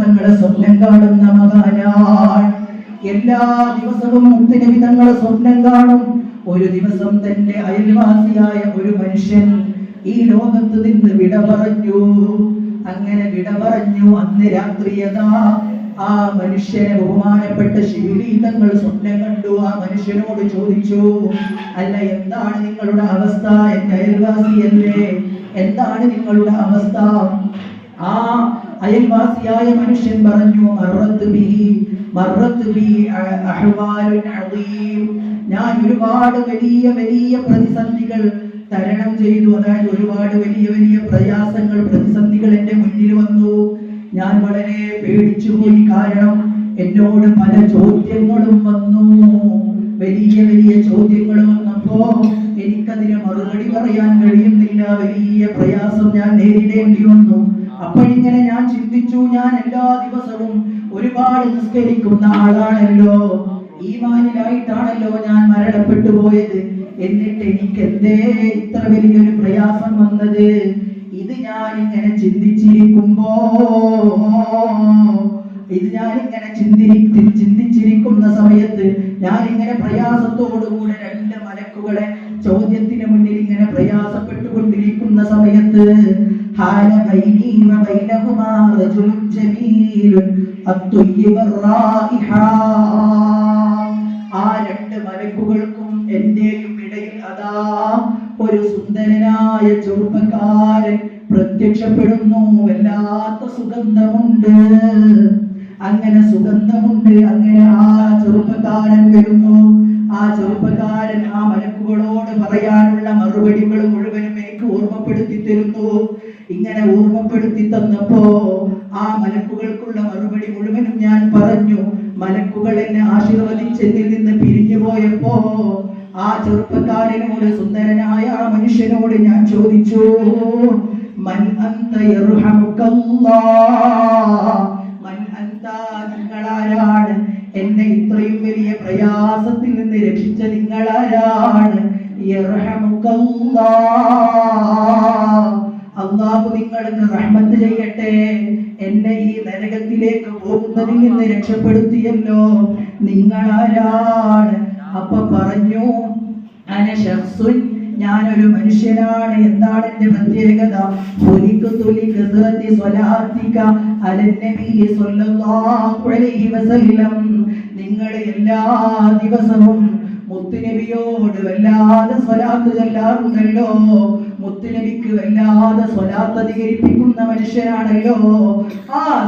തങ്ങളെ സ്വപ്നം കാണുന്ന മഹാനാണ്. എല്ലാ ദിവസവും മുത്തുനബി തങ്ങളെ സ്വപ്നം കാണും. ഒരു ദിവസം തന്റെ അയൽവാസിയായ ഒരു മനുഷ്യൻ ഈ ലോകത്ത് നിന്ന് വിട പറഞ്ഞു. അങ്ങനെ വിട പറഞ്ഞു. അന്ന് രാത്രിയതാ ആ മനുഷ്യനെ ബഹുമാനപ്പെട്ട ശിബിലി തങ്ങൾ സ്വപ്നം കണ്ടു. ആ മനുഷ്യനോട് ചോദിച്ചു, അല്ല, എന്താണ് നിങ്ങളുടെ അവസ്ഥ? എന്റെ അയൽവാസിയല്ലേ, എന്താണ് നിങ്ങളുടെ അവസ്ഥ? ആ അയൽവാസിയായ മനുഷ്യൻ പറഞ്ഞു, ഞാൻ ഒരുപാട് വലിയ വലിയ പ്രതിസന്ധികൾ തരണം ചെയ്തു. അതായത് ഒരുപാട് വലിയ വലിയ പ്രയാസങ്ങൾ, പ്രതിസന്ധികൾ എന്റെ മുന്നിൽ വന്നു. ഞാൻ വളരെ പേടിച്ചുപോയി. കാരണം എന്നോട് പല ചോദ്യങ്ങളും വന്നു. വലിയ വലിയ ചോദ്യങ്ങൾ വന്നപ്പോ എനിക്കതിന് മറുപടി പറയാൻ കഴിയുന്നില്ല. വലിയ പ്രയാസം ഞാൻ നേരിടേണ്ടി വന്നു. അപ്പോഴിങ്ങനെ ഞാൻ ചിന്തിച്ചു, ഞാൻ എല്ലാ ദിവസവും ഒരുപാട് നിസ്കരിക്കുന്ന ആളാണല്ലോ, ഈമാനിലായിട്ടാണല്ലോ ഞാൻ മരണപ്പെട്ടു പോയത്. എന്നിട്ട് എനിക്ക് എന്തേ ഇത്ര വലിയൊരു പ്രയാസം വന്നത്? ഇത് ഞാനിങ്ങനെ ചിന്തിച്ചിരിക്കുന്ന സമയത്ത് ഞാനിങ്ങനെ പ്രയാസത്തോടുകൂടെ രണ്ട് മലക്കുകളെ ചോദ്യത്തിന് മുന്നിൽ ഇങ്ങനെ പ്രയാസപ്പെട്ടുകൊണ്ടിരിക്കുന്ന സമയത്ത് ആ രണ്ട് മലക്കുകൾക്കും എന്റെയും ഇടയിൽ അതാ ഒരു സുന്ദരനായ ചെറുപ്പക്കാരൻ പ്രത്യക്ഷപ്പെടുന്നു. വല്ലാത്ത സുഗന്ധമുണ്ട്. അങ്ങനെ സുഗന്ധമുണ്ട്. അങ്ങനെ ആ ചെറുപ്പക്കാരൻ വരുന്നു. ആ ചെറുപ്പക്കാരൻ ആ മലക്കുകളോട് പറയാനുള്ള മറുപടികൾ മുഴുവനും എനിക്ക് ഓർമ്മപ്പെടുത്തി തരുന്നു. ഇങ്ങനെ ഓർമ്മപ്പെടുത്തി തന്നപ്പോ ആ മലക്കുകൾക്കുള്ള മറുപടി മുഴുവനും ഞാൻ പറഞ്ഞു. മലക്കുകൾ എന്നെ ആശീർവദിച്ചതിൽ നിന്ന് പിരിഞ്ഞു പോയപ്പോ ആ ചെറുപ്പക്കാരനോട്, സുന്ദരനായ ആ മനുഷ്യനോട് ഞാൻ ചോദിച്ചു, മൻ അന്ത യർഹമുക്കല്ലാഹ്, മൻ അന്ത, നിങ്ങളാരാണ്? എന്നെ ഇത്രയും വലിയ പ്രയാസത്തിൽ നിന്ന് രക്ഷിച്ച നിങ്ങളാരാണ്? യർഹമുക്കല്ലാഹ്, അല്ലാഹു നിങ്ങൾക്ക് റഹ്മത്ത് ചെയ്യട്ടെ. എന്നെ ഈ നരകത്തിലേക്ക് പോകുന്നതിൽ നിന്ന് രക്ഷപ്പെടുത്തിയല്ലോ, നിങ്ങളാരാണ്? അപ്പൊ പറഞ്ഞു, അന ശഖ്സുൻ, ഞാനൊരു മനുഷ്യനാണ്. എന്താണ് എന്റെ പ്രത്യേകത? നിങ്ങൾ എല്ലാ ദിവസവും മുത്തുനബിയോട് വല്ലാതെ സ്വലാത്ത് ചൊല്ലാറുണ്ടല്ലോ, മുത്തുനബിക്ക് വല്ലാതെ സ്വലാത്ത് അധികരിപ്പിക്കുന്ന മനുഷ്യനാണല്ലോ. ആ